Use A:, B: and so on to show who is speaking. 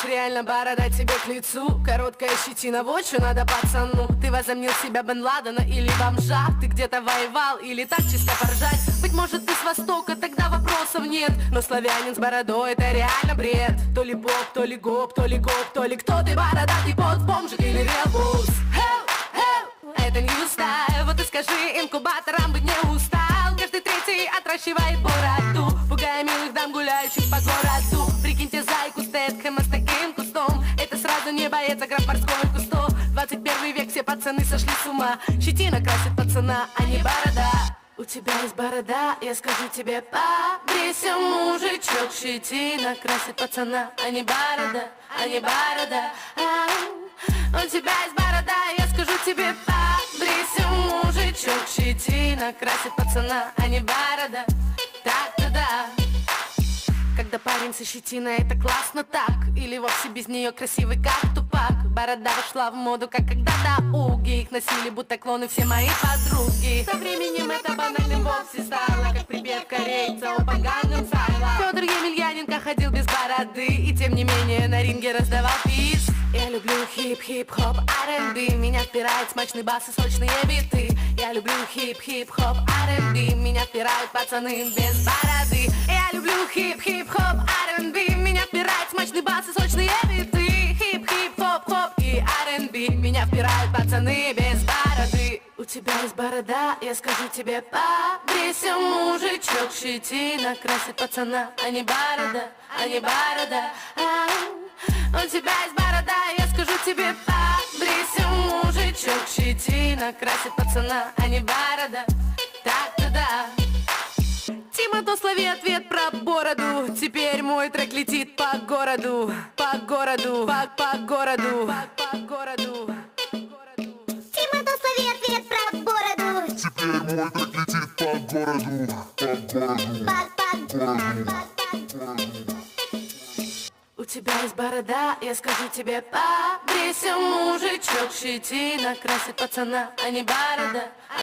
A: знаешь, реально борода тебе к лицу. Короткая щетина, вот что надо пацану. Ты возомнил себя Бен Ладена или бомжа. Ты где-то воевал или так чисто поржать. Быть может, ты с Востока, тогда вопросов нет. Но славянин с бородой — это реально бред. То ли поп, то ли гоп, то ли гоп, то ли кто ты, бородатый пот, бомжик или релбус. Это new style. Вот и скажи инкубаторам, быть не устал. Каждый третий отращивает бороду, пугая милых дам, гуляющих по городу. Прикиньте зайку Стэтхэма с таким кустом. Это сразу не боец, а граф морской кустов. 21 век, все пацаны сошли с ума. Щетина красит пацана, а не борода. У тебя есть борода, я скажу тебе, побрейся, мужичок. Щетина красит пацана, а не борода, а не борода. У тебя есть борода, я скажу тебе, побрейся, мужичок. Щетина красит пацана, а не борода. Так-то да. Когда парень со щетиной, это классно так. Или вовсе без нее красивый, как Тупак. Борода вошла в моду, как когда-то уги. Их носили будто клоны все мои подруги. Со временем это банальным вовсе стало, как припев корейца о поганом стайла. Федор Емельяненко ходил без бороды, и тем не менее на ринге раздавал пиз. Я люблю хип-хип-хоп, R&B. Меня впирают смачный бас и сочные биты. Я люблю хип-хип-хоп, R&B. Меня впирают пацаны без бороды. Я люблю хип-хип-хоп, R&B. Меня впирают смачный бас и сочные биты. Хип-хип-хоп-хоп и R&B. Меня впирают пацаны без бороды. У тебя есть борода, я скажу тебе, побрейся, мужичок. Щетина красит пацана, а не борода, а не борода. У тебя есть борода, я скажу тебе, побрейся, мужичок. Щетина красит пацана, а не борода. Так-то да. Тима, то слови ответ про бороду. Теперь мой трек летит по городу, по городу, по городу, по городу.
B: Тима, то слови ответ про бороду.
C: Теперь мой трек летит по городу, по городу.
A: У тебя есть борода, я скажу тебе, побрейся, мужичок. Щетина красит пацана, а не борода.